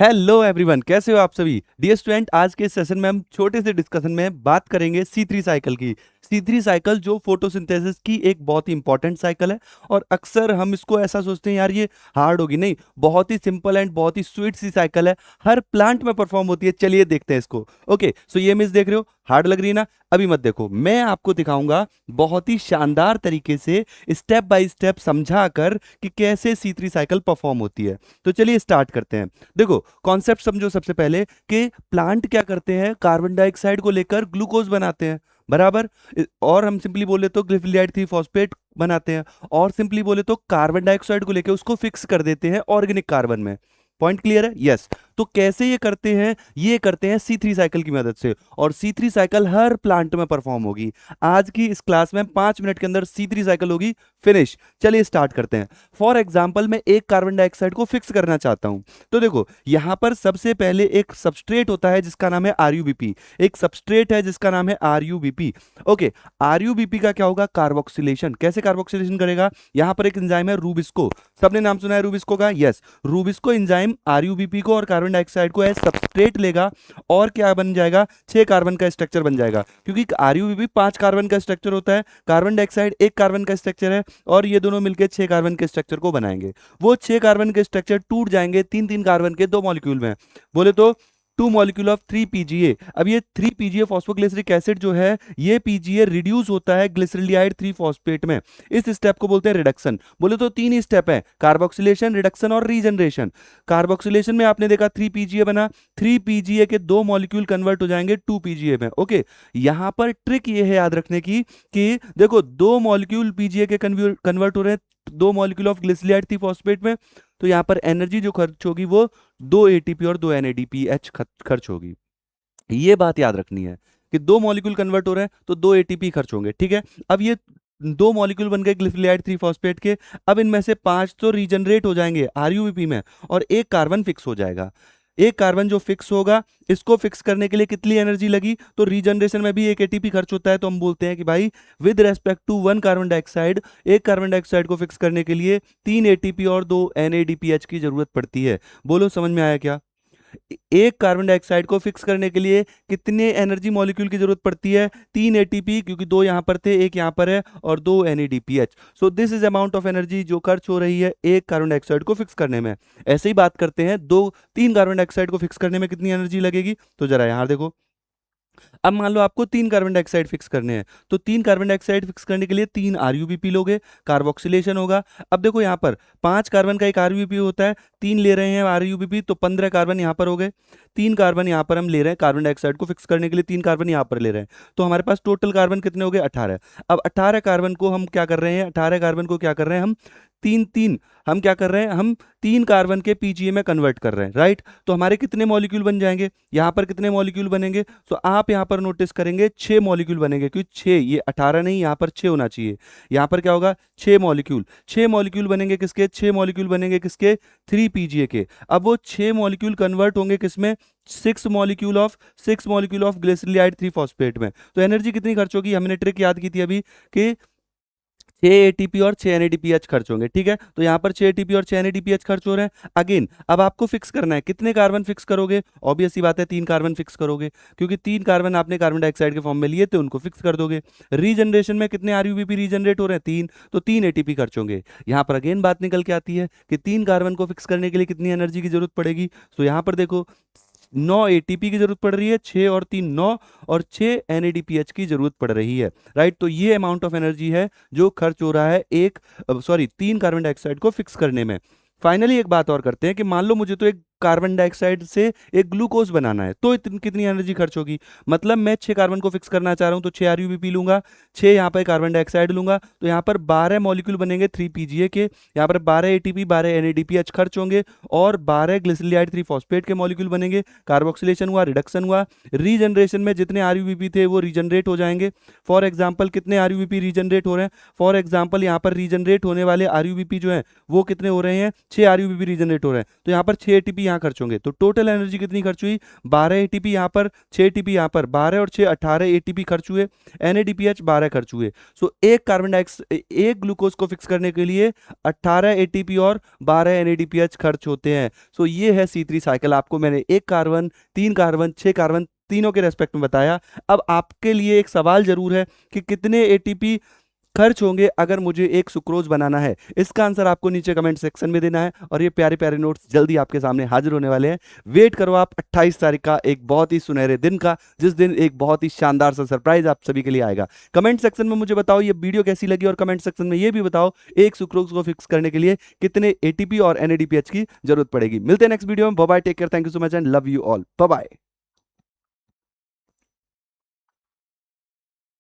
Hello everyone, कैसे हो आप सभी। डियर स्टूडेंट, आज के सेशन में हम छोटे से डिस्कशन में बात करेंगे C3 साइकिल की। C3 साइकिल जो फोटोसिंथेसिस की एक बहुत ही इंपॉर्टेंट साइकिल है। और अक्सर हम इसको ऐसा सोचते हैं यार ये हार्ड होगी, नहीं, बहुत ही सिंपल एंड बहुत ही स्वीट सी साइकिल है। हर प्लांट में परफॉर्म होती है। चलिए देखते हैं इसको। ओके, सो ये मिस देख रहे हो, हार्ड लग रही है ना। अभी मत देखो, मैं आपको दिखाऊंगा बहुत ही शानदार तरीके से स्टेप बाय स्टेप समझा कर कि कैसे C3 साइकिल परफॉर्म होती है। तो चलिए स्टार्ट करते हैं। देखो, कॉन्सेप्ट समझो सबसे पहले कि प्लांट क्या करते हैं, कार्बन डाइऑक्साइड को लेकर ग्लूकोज बनाते हैं, बराबर। और हम सिंपली बोले तो ग्लिसरॉल 3 फॉस्फेट बनाते हैं। और सिंपली बोले तो कार्बन डाइऑक्साइड को लेकर उसको फिक्स कर देते हैं ऑर्गेनिक कार्बन में। पॉइंट क्लियर है? यस। तो कैसे ये करते हैं? ये करते हैं C3 साइकिल की मदद से। और C3 साइकिल हर प्लांट में परफॉर्म होगी। आज की इस क्लास में 5 मिनट के अंदर C3 साइकिल होगी फिनिश। चलिए स्टार्ट करते हैं। फॉर एग्जाम्पल, मैं एक कार्बन डाइऑक्साइड को फिक्स करना चाहता हूं। तो देखो, यहां पर सबसे पहले एक सबस्ट्रेट होता है जिसका नाम है RUBP। एक सबस्ट्रेट है जिसका नाम है RUBP। ओके, RUBP का क्या होगा? कार्बोक्सिलेशन। कैसे कार्बोक्सिलेशन करेगा? यहां पर एक एंजाइम है रूबिस्को। सबने नाम सुना है रूबिस्को का? यस। रूबिस्को एंजाइम RUBP को और कार्बन डाइऑक्साइड को एज सबस्ट्रेट लेगा और क्या बन जाएगा? 6 कार्बन का स्ट्रक्चर बन जाएगा। क्योंकि RUBP 5 कार्बन का स्ट्रक्चर होता है, कार्बन डाइऑक्साइड 1 कार्बन का स्ट्रक्चर है, और ये दोनों मिलकर 6 कार्बन के स्ट्रक्चर को बनाएंगे। वो 6 कार्बन के स्ट्रक्चर टूट जाएंगे 3-3 कार्बन के 2 मॉलिक्यूल में। बोले तो 2 मॉलिक्यूल ऑफ 3 PGA। अब ये 3 PGA फॉस्फोग्लिसरिक एसिड जो है, ये PGA रिड्यूस होता है ग्लिसरॉल 3 फॉस्फेट में। इस स्टेप को बोलते हैं रिडक्शन। बोले तो 3 ही स्टेप है, कार्बोक्सिलेशन, रिडक्शन और रीजनरेशन। कार्बोक्सिलेशन में आपने देखा 3 PGA बना, 3 PGA के 2 मॉलिक्यूल कन्वर्ट हो जाएंगे 2 PGA में। ओके, यहां पर ट्रिक ये है याद रखने की कि देखो 2 मॉलिक्यूल PGA के कन्वर्ट हो रहे हैं 2 मॉलिक्यूल ऑफ ग्लिसरॉल 3 फॉस्फेट में। तो यहां पर एनर्जी जो खर्च होगी वो 2 ATP और 2 NADPH खर्च होगी। ये बात याद रखनी है कि 2 मॉलिक्यूल कन्वर्ट हो रहे हैं तो 2 ATP खर्च होंगे। ठीक है, अब ये 2 मॉलिक्यूल बन गए ग्लिसरॉल 3 फॉस्फेट के। अब इनमें से 5 तो रीजनरेट हो जाएंगे RUBP में, और एक कार्बन फिक्स हो जाएगा। एक कार्बन जो फिक्स होगा, इसको फिक्स करने के लिए कितनी एनर्जी लगी? तो रीजनरेशन में भी एक ATP खर्च होता है। तो हम बोलते हैं कि भाई with respect to 1 carbon dioxide, एक कार्बन डाइऑक्साइड को फिक्स करने के लिए 3 ATP और 2 NADPH की जरूरत पड़ती है। बोलो, समझ में आया क्या? एक कार्बन डाइऑक्साइड को फिक्स करने के लिए कितने एनर्जी मॉलिक्यूल की जरूरत पड़ती है? 3 ATP, क्योंकि 2 यहां पर थे, एक यहां पर है, और 2 NADPH। So this is amount of energy जो खर्च हो रही है एक कार्बन डाइऑक्साइड को फिक्स करने में। ऐसे ही बात करते हैं, 3 कार्बन डाइऑक्साइड को फिक्स करने में कितनी एनर्जी लगेगी? तो जरा यहां देखो। अब मान लो आपको 3 कार्बन डाइऑक्साइड फिक्स करने हैं, तो 3 कार्बन डाइऑक्साइड फिक्स करने के लिए 3 RUBP लोगे, कार्बोक्सिलेशन होगा। अब देखो यहाँ पर 5 कार्बन का एक RUBP होता है, 3 ले रहे हैं RUBP, तो 15 कार्बन यहाँ पर हो गए। 3 कार्बन यहाँ पर हम ले रहे हैं कार्बन डाइऑक्साइड को फिक्स करने के लिए, 3 कार्बन यहाँ पर ले रहे हैं, तो हमारे पास टोटल कार्बन कितने हो गए? 18। अब 18 कार्बन को हम क्या कर रहे हैं? 18 कार्बन को क्या कर रहे हैं हम? तीन तीन हम क्या कर रहे हैं? हम 3 कार्बन के PGA में कन्वर्ट कर रहे हैं, राइट। तो हमारे कितने मॉलिक्यूल बन जाएंगे? यहाँ पर कितने मॉलिक्यूल बनेंगे? तो आप यहाँ पर नोटिस करेंगे 6 मॉलिक्यूल बनेंगे, क्योंकि 6, ये 18 नहीं, यहाँ पर 6 होना चाहिए। यहाँ पर क्या होगा? 6 मॉलिक्यूल। 6 मॉलिक्यूल बनेंगे किसके? 6 मॉलिक्यूल बनेंगे किसके? 3 PGA के। अब वो 6 मॉलिक्यूल कन्वर्ट होंगे किसमें? 6 मॉलिक्यूल ऑफ ग्लिसरॉल 3 फॉस्फेट में। तो एनर्जी कितनी खर्च होगी? हमने ट्रिक याद की थी अभी कि 6 ATP और 6 NADPH खर्च होंगे। ठीक है, तो यहां पर 6 ATP और 6 NADPH खर्च हो रहे हैं। अगेन, अब आपको फिक्स करना है, कितने कार्बन फिक्स करोगे? ऑब्वियस सी बात है, 3 कार्बन फिक्स करोगे, क्योंकि 3 कार्बन आपने कार्बन डाइऑक्साइड के फॉर्म में लिए थे, उनको फिक्स कर दोगे। रीजनरेशन में कितने RUBP रीजनरेट हो रहे हैं? 3, तो 3 ATP खर्च होंगे। यहां पर अगेन बात निकल के आती है कि 3 कार्बन को फिक्स करने के लिए कितनी एनर्जी की जरूरत पड़ेगी? तो यहां पर देखो 9 ATP की जरूरत पड़ रही है, 6 और 3 9, और 6 NADPH की जरूरत पड़ रही है, राइट। तो ये अमाउंट ऑफ एनर्जी है जो खर्च हो रहा है 3 कार्बन डाइऑक्साइड को फिक्स करने में। फाइनली एक बात और करते हैं कि मान लो मुझे तो एक कार्बन डाइऑक्साइड से एक ग्लूकोज बनाना है, तो कितनी एनर्जी खर्च होगी? मतलब मैं 6 कार्बन को फिक्स करना चाह रहा हूं, तो 6 RUBP लूंगा, 6 यहाँ पर कार्बन डाइऑक्साइड लूंगा, तो यहाँ पर 12 मॉलिक्यूल बनेंगे 3 PGA के। यहाँ पर 12 ATP 12 NADPH खर्च होंगे, और 12 ग्लिसरॉल 3 फॉस्फेट के मॉलिक्यूल बनेंगे। कार्बोक्सिलेशन हुआ, रिडक्शन हुआ, रीजनरेशन में जितने RUBP थे वो रीजनरेट हो जाएंगे। फॉर एग्जाम्पल, कितने RUBP रीजनरेट हो रहे हैं? फॉर एग्जाम्पल, यहाँ पर रीजनरेट होने वाले RUBP जो है वो कितने हो रहे हैं? 6 RUBP रीजनरेट हो रहे हैं। तो यहाँ पर 6 ATP यहाँ खर्च होंगे। तो टोटल एनर्जी कितनी खर्च हुई, 12 एटीपी यहाँ पर, 6 एटीपी यहाँ पर, 12 और 6 18 एटीपी खर्च हुए, NADPH 12 खर्च हुए। सो एक एक ग्लूकोज को फिक्स करने के लिए 18 एटीपी और 12 NADPH खर्च होते हैं। सो ये है C3 साइकिल। आपको मैंने 1 कार्बन, 3 कार्बन, 6 कार्बन तीनों के रेस्पेक्ट में बताया। अब आपके लिए एक सवाल जरूर है कि कितने एटीपी खर्च होंगे अगर मुझे एक सुक्रोज बनाना है। इसका आंसर आपको नीचे कमेंट सेक्शन में देना है और ये प्यारे प्यारे नोट्स जल्दी आपके सामने हाजिर होने वाले हैं। वेट करो आप 28 तारीख का, एक बहुत ही सुनहरे दिन का, जिस दिन एक बहुत ही शानदार सा सरप्राइज आप सभी के लिए आएगा। कमेंट सेक्शन में मुझे बताओ ये वीडियो कैसी लगी और कमेंट सेक्शन में ये भी बताओ एक सुक्रोज को फिक्स करने के लिए कितने एटीपी और NADPH की जरूरत पड़ेगी। मिलते हैं नेक्स्ट वीडियो में। Bye bye, take care, thank you so much and love you all, bye bye.